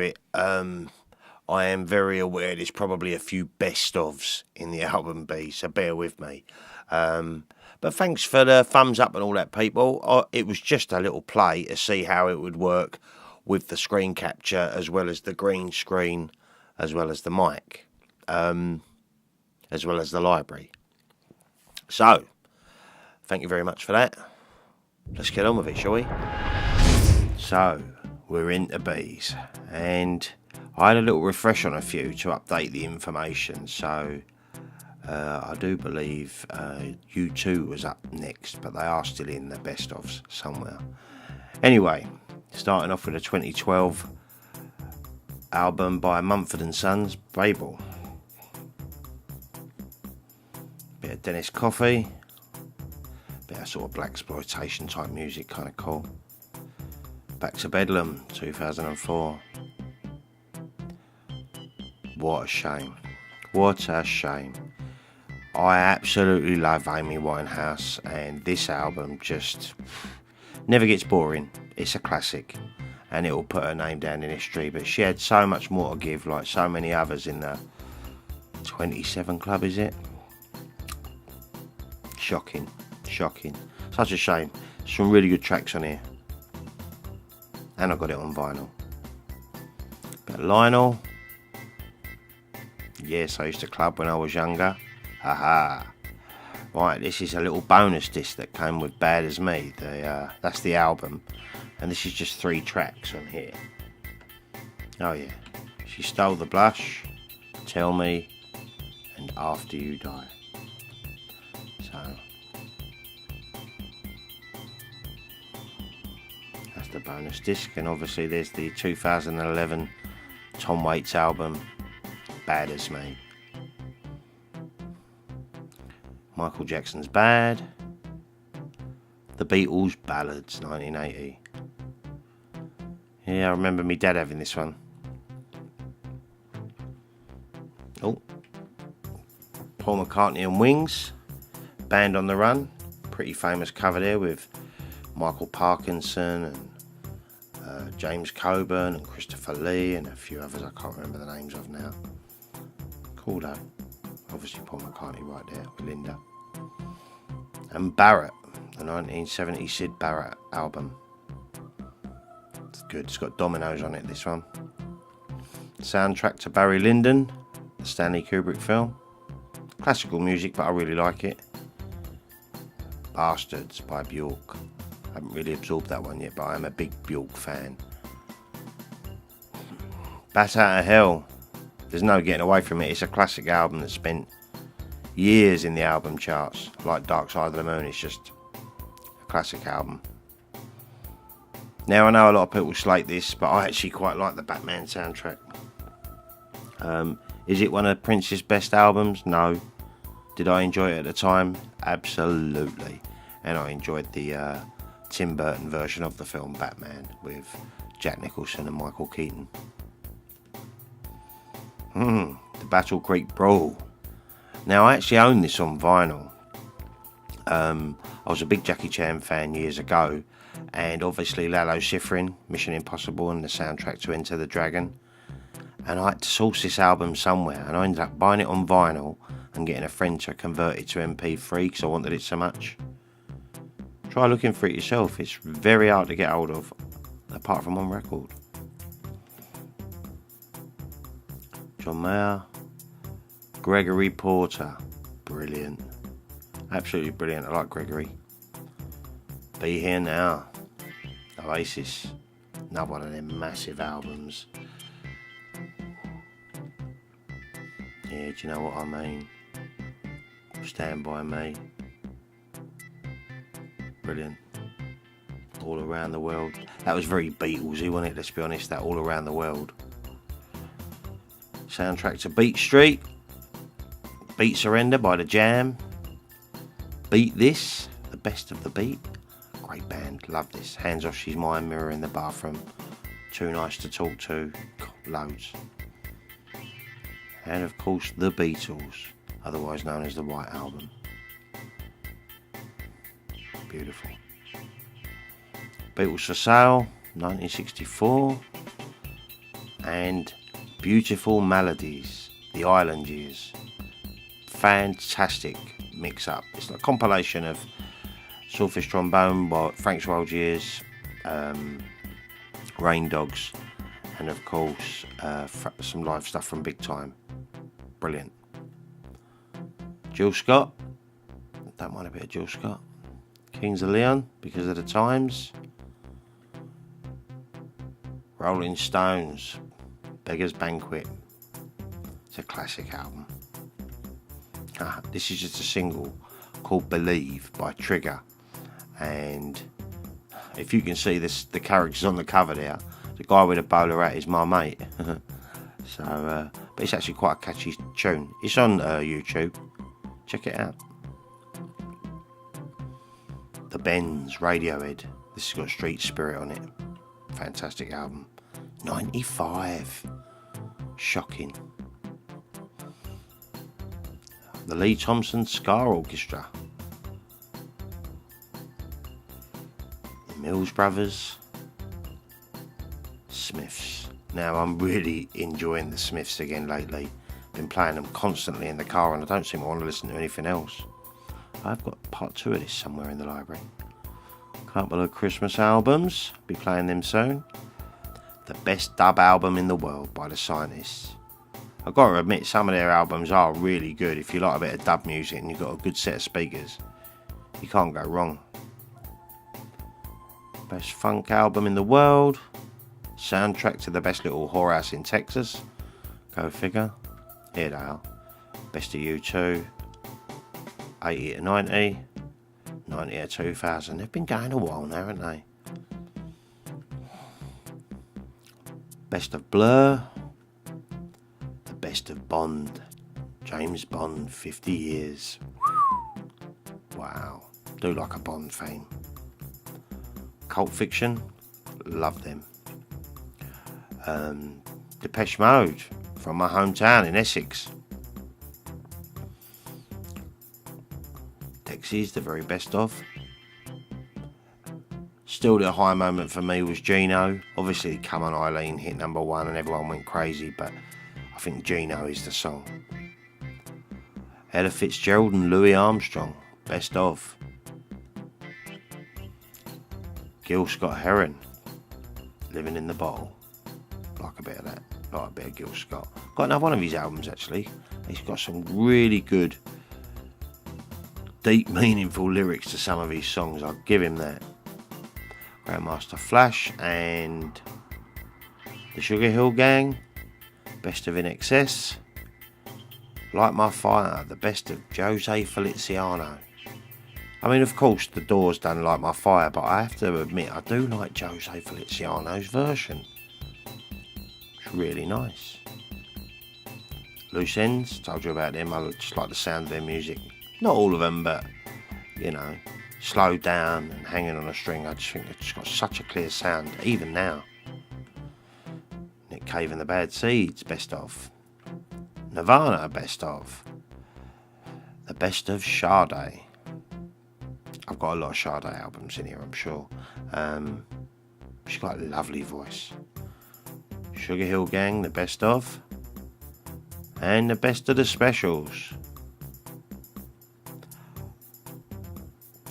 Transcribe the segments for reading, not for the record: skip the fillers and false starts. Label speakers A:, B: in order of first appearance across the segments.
A: it. I am very aware there's probably a few best ofs in the album B, so bear with me. But thanks for the thumbs up and all that, people. It was just a little play to see how it would work with the screen capture as well as the green screen, as well as the mic, as well as the library. So, thank you very much for that. Let's get on with it, shall we? So, we're into bees, and I had a little refresh on a few to update the information. So, I do believe U2 was up next, but they are still in the best ofs somewhere. Anyway, starting off with a 2012 album by Mumford & Sons, Babel. Bit of Dennis Coffey, bit of sort of black exploitation type music, kind of cool. Back to Bedlam, 2004. What a shame. What a shame. I absolutely love Amy Winehouse, and this album just never gets boring. It's a classic, and it will put her name down in history, but she had so much more to give, like so many others in the 27 Club, is it? Shocking. Such a shame. Some really good tracks on here. And I got it on vinyl. But Lionel. Yes, I used to club when I was younger. Haha. Right, this is a little bonus disc that came with Bad As Me. That's the album. And this is just 3 tracks on here. Oh yeah. She Stole the Blush, Tell Me, and After You Die. So that's the bonus disc, and obviously there's the 2011 Tom Waits album, Bad As Me. Michael Jackson's Bad. The Beatles Ballads, 1980. Yeah, I remember me dad having this one. Oh, Paul McCartney and Wings, Band on the Run. Pretty famous cover there with Michael Parkinson and James Coburn and Christopher Lee and a few others I can't remember the names of now. Cool though. Obviously Paul McCartney right there with Linda. And Barrett, the 1970 Sid Barrett album. It's good. It's got dominoes on it, this one. Soundtrack to Barry Lyndon, the Stanley Kubrick film. Classical music, but I really like it. Bastards by Bjork. I haven't really absorbed that one yet, but I'm a big Bjork fan. Bat Out of Hell. There's no getting away from it. It's a classic album that spent years in the album charts. Like Dark Side of the Moon, it's just a classic album. Now I know a lot of people slate this, but I actually quite like the Batman soundtrack. Is it one of Prince's best albums? No. Did I enjoy it at the time? Absolutely. And I enjoyed the Tim Burton version of the film Batman with Jack Nicholson and Michael Keaton. The Battle Creek Brawl. Now I actually own this on vinyl. I was a big Jackie Chan fan years ago, and obviously Lalo Schifrin, Mission Impossible, and the soundtrack to Enter the Dragon. And I had to source this album somewhere, and I ended up buying it on vinyl and getting a friend to convert it to MP3 because I wanted it so much. Try looking for it yourself. It's very hard to get hold of, apart from on record. John Mayer, Gregory Porter, brilliant, absolutely brilliant. I like Gregory. Be Here Now, Oasis, another one of them massive albums. Yeah, do you know what I mean? Stand By Me, brilliant. All Around the World. That was very Beatlesy, wasn't it? Let's be honest, that All Around the World. Soundtrack to Beat Street, Beat Surrender by The Jam, Beat This, the best of the beat. Great band, love this. Hands Off She's Mine, Mirror in the Bathroom, Too Nice to Talk To, loads. And of course The Beatles, otherwise known as the White Album. Beautiful. Beatles for Sale, 1964. and Beautiful Melodies, the Island Years. Fantastic mix up. It's a compilation of Swordfish Trombone by Frank's Wild Years, Rain Dogs, and of course some live stuff from Big Time. Brilliant. Jill Scott, don't mind a bit of Jill Scott. Kings of Leon, Because of the Times. Rolling Stones, Beggar's Banquet. It's a classic album. This is just a single called Believe by Trigger, and if you can see this, the characters on the cover there, the guy with a bowler hat is my mate. So but it's actually quite a catchy tune. It's on YouTube, check it out. The Bends, Radiohead. This has got Street Spirit on it. Fantastic album. 95. Shocking. The Lee Thompson Ska Orchestra. The Mills Brothers. Smiths. Now I'm really enjoying the Smiths again lately. Been playing them constantly in the car and I don't seem to want to listen to anything else. I've got part 2 of this somewhere in the library. Couple of Christmas albums, be playing them soon. The Best Dub Album in the World by the Scientists. I've got to admit, some of their albums are really good. If you like a bit of dub music and you've got a good set of speakers, you can't go wrong. Best Funk Album in the World. Soundtrack to the Best Little Whorehouse in Texas. Go figure. Here they are. Best of U2. 80 to 90. 90 to 2000. They've been going a while now, haven't they? Best of Blur. The Best of Bond. James Bond, 50 years. Wow. Do like a Bond fan. Cult Fiction. Love them. Depeche Mode, from my hometown in Essex. Dexys, the very best of. Still the high moment for me was Gino. Obviously Come On Eileen hit number 1 and everyone went crazy, but I think Gino is the song. Ella Fitzgerald and Louis Armstrong, best of. Gil Scott Heron, Living in the Bottle. Like a bit of that, like a bit of Gil Scott. Got another one of his albums actually. He's got some really good, deep, meaningful lyrics to some of his songs. I'll give him that. Grandmaster Flash and the Sugar Hill Gang, Best of In Excess. Light My Fire, the best of Jose Feliciano. I mean, of course, the Doors done Light My Fire, but I have to admit, I do like Jose Feliciano's version. It's really nice. Loose Ends, told you about them. I just like the sound of their music. Not all of them, but, you know, slowed down and hanging on a string. I just think it's got such a clear sound, even now. Nick Cave and the Bad Seeds, best of. Nirvana, best of. The best of Sade. I've got a lot of Sade albums in here, I'm sure. She's got a lovely voice. Sugar Hill Gang, the best of. And the best of the specials.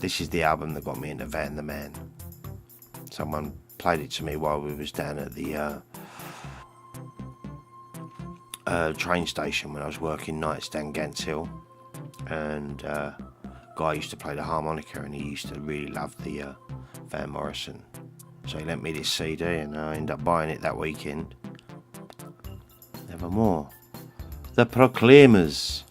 A: This is the album that got me into Van the Man. Someone played it to me while we was down at the train station when I was working nights down Gants Hill. And guy used to play the harmonica and he used to really love the Van Morrison. So he lent me this CD and I ended up buying it that weekend. Nevermore. The Proclaimers.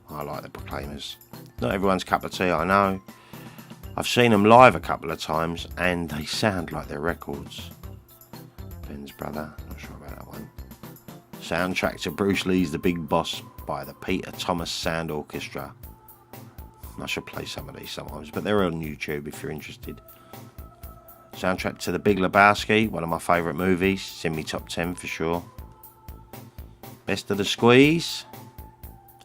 A: I like the Proclaimers. Not everyone's cup of tea, I know. I've seen them live a couple of times and they sound like their records. Ben's Brother, not sure about that one. Soundtrack to Bruce Lee's The Big Boss by the Peter Thomas Sound Orchestra. I should play some of these sometimes, but they're on YouTube if you're interested. Soundtrack to The Big Lebowski, one of my favourite movies. It's in my top 10 for sure. Best of the Squeeze.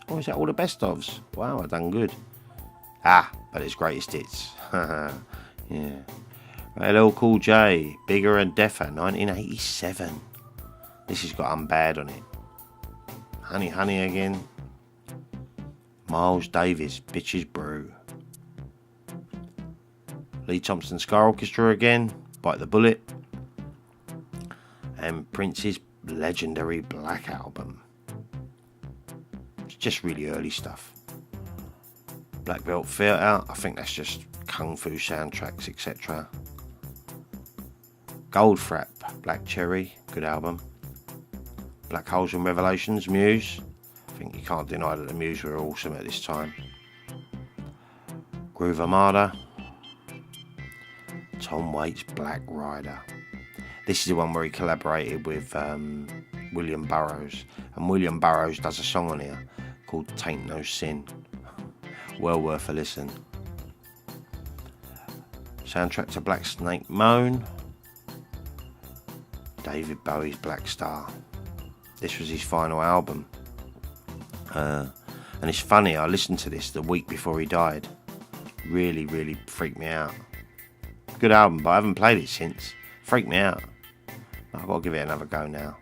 A: Oh, is that all the best ofs? Wow, I've done good. But it's greatest hits. Yeah. LL Cool J, Bigger and Deffer, 1987. This has got Unbad on it. Honey Honey again. Miles Davis, Bitches Brew. Lee Thompson Sky Orchestra again, Bite the Bullet. And Prince's legendary Black Album. It's just really early stuff. Black Belt Theatre, I think that's just Kung Fu soundtracks, etc. Goldfrapp, Black Cherry, good album. Black Holes and Revelations, Muse. I think you can't deny that the Muse were awesome at this time. Groove Armada. Tom Waits' Black Rider. This is the one where he collaborated with William Burroughs. And William Burroughs does a song on here called Tain't No Sin. Well worth a listen. Soundtrack to Black Snake Moan. David Bowie's Black Star. This was his final album. And it's funny, I listened to this the week before he died. Really, really freaked me out. Good album, but I haven't played it since. Freaked me out. I've got to give it another go now.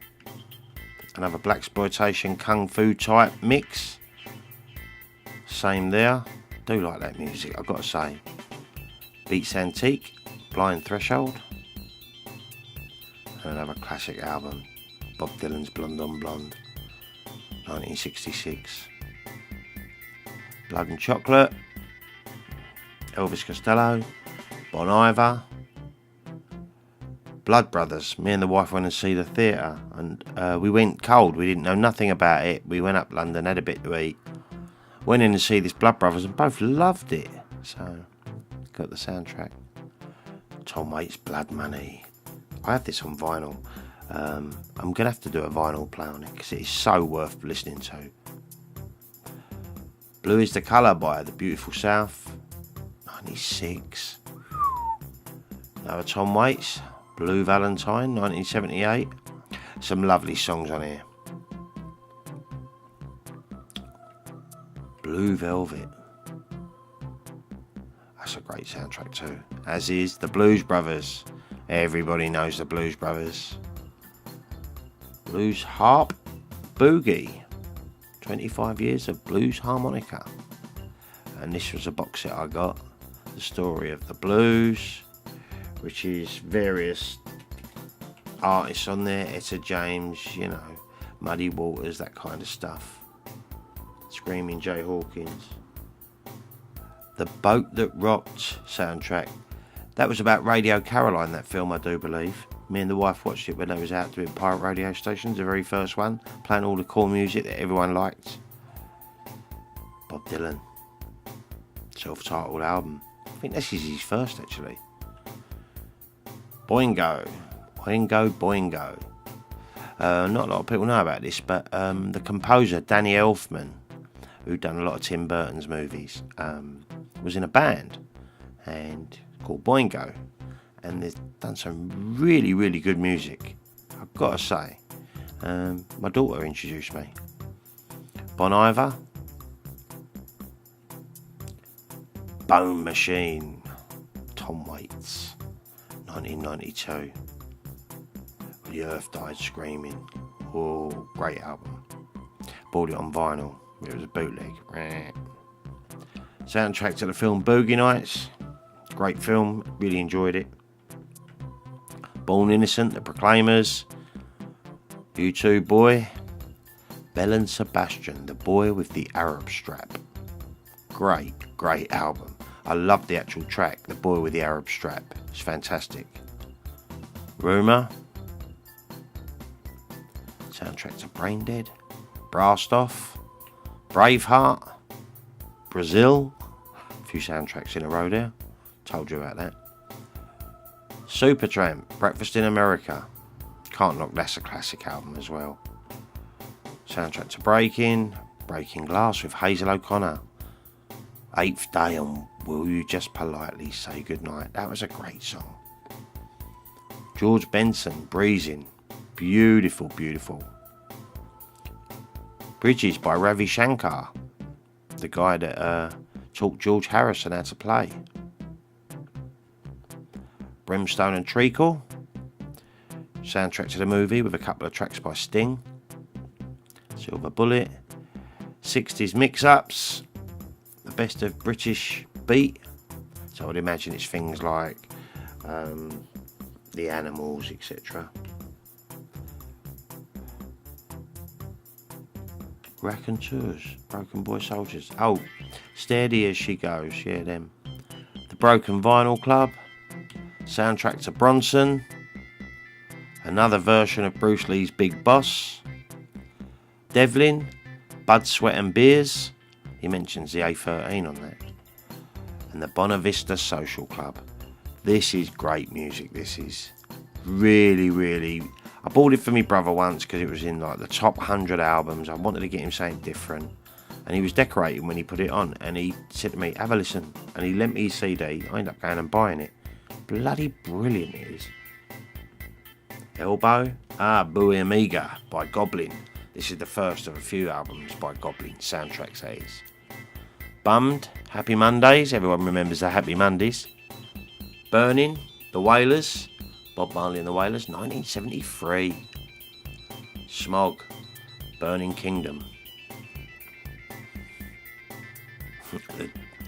A: Another blaxploitation Kung Fu type mix. Same there. Do like that music, I've got to say. Beats Antique, Blind Threshold. And another classic album, Bob Dylan's Blonde on Blonde, 1966. Blood and Chocolate, Elvis Costello, Bon Iver. Blood Brothers, me and the wife went to see the theatre, and we went cold, we didn't know nothing about it. We went up London, had a bit to eat, went in to see this Blood Brothers and both loved it. So, got the soundtrack. Tom Waits' Blood Money. I have this on vinyl. I'm going to have to do a vinyl play on it because it is so worth listening to. Blue is the Colour by The Beautiful South, 96. Another Tom Waits, Blue Valentine, 1978. Some lovely songs on here. Blue Velvet. That's a great soundtrack too. As is The Blues Brothers. Everybody knows The Blues Brothers. Blues Harp Boogie. 25 years of blues harmonica. And this was a box set I got. The Story of the Blues, which is various artists on there. Etta James, you know, Muddy Waters, that kind of stuff. Screaming Jay Hawkins. The Boat That Rocked soundtrack. That was about Radio Caroline, that film, I do believe. Me and the wife watched it when it was out doing pirate radio stations, the very first one, playing all the cool music that everyone liked. Bob Dylan. Self-titled album. I think this is his first, actually. Boingo. Boingo, Boingo. Not a lot of people know about this, but the composer, Danny Elfman, who'd done a lot of Tim Burton's movies, was in a band and called Boingo. And they've done some really, really good music, I've got to say. My daughter introduced me. Bon Iver. Bone Machine. Tom Waits. 1992. The Earth Died Screaming. Oh, great album. Bought it on vinyl. It was a bootleg. Soundtrack to the film Boogie Nights. Great film. Really enjoyed it. Born Innocent, The Proclaimers, U2 Boy, Belle and Sebastian, The Boy with the Arab Strap. Great, great album. I love the actual track, The Boy with the Arab Strap. It's fantastic. Rumour, soundtrack to Brain Dead, Blast Off, Braveheart, Brazil. A few soundtracks in a row there. Told you about that. Supertramp, Breakfast in America. Can't knock, that's a classic album as well. Soundtrack to Breaking Glass with Hazel O'Connor. Eighth Day on Will You Just Politely Say Goodnight. That was a great song. George Benson, Breezing. Beautiful, beautiful. Bridges by Ravi Shankar, the guy that taught George Harrison how to play. Brimstone and Treacle. soundtrack to the movie with a couple of tracks by Sting. Silver Bullet. 60s mix-ups. The best of British beat. So I would imagine it's things like The Animals, etc. Raconteurs, Broken Boy Soldiers. Oh, Steady as She Goes, yeah, them. The Broken Vinyl Club. Soundtrack to Bronson. Another version of Bruce Lee's Big Boss. Devlin, Blood, Sweat and Beers. He mentions the A13 on that. And the Bonavista Social Club. This is great music, this is. Really, really. I bought it for my brother once because it was in like the top 100 albums. I wanted to get him something different. And he was decorating when he put it on. And he said to me, have a listen. And he lent me his CD. I ended up going and buying it. Bloody brilliant it is. Elbow, Bowie Amiga by Goblin. This is the first of a few albums by Goblin, soundtracks that is. Bummed, Happy Mondays, everyone remembers the Happy Mondays. Burning, The Wailers, Bob Marley and the Wailers, 1973. Smog, Burning Kingdom.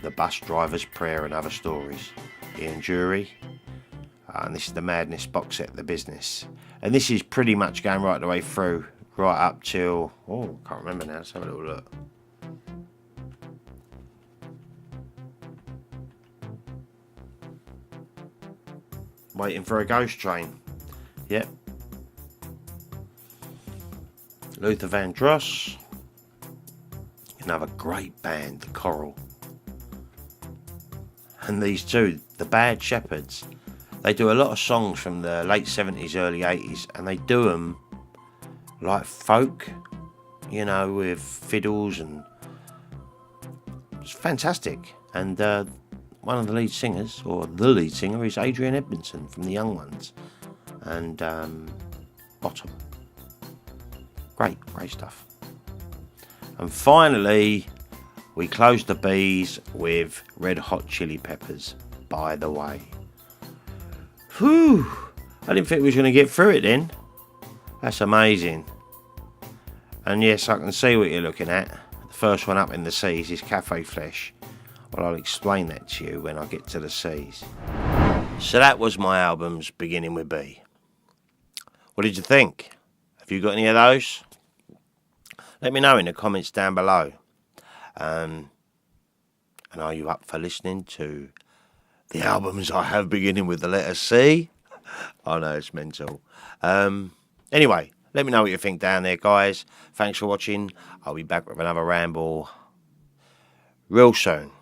A: The Bus Driver's Prayer and Other Stories, Ian Jury. And this is the Madness box set, The Business. And this is pretty much going right the way through, right up till, can't remember now, let's have a little look. Waiting for a Ghost Train. Yep. Luther Vandross. Another great band, The Coral. And these two, The Bad Shepherds. They do a lot of songs from the late 70s, early 80s, and they do them like folk, you know, with fiddles, and it's fantastic. And one of the lead singers, or the lead singer, is Adrian Edmondson from The Young Ones, and Bottom. Great stuff. And finally, we close the bees with Red Hot Chili Peppers, By the Way. Whew, I didn't think we was going to get through it then. That's amazing. And yes, I can see what you're looking at. The first one up in the C's is Cafe Flesh. Well, I'll explain that to you when I get to the C's. So that was my albums beginning with B. What did you think? Have you got any of those? Let me know in the comments down below. And are you up for listening to the albums I have beginning with the letter C? I know, it's mental. Anyway, let me know what you think down there, guys. Thanks for watching. I'll be back with another ramble real soon.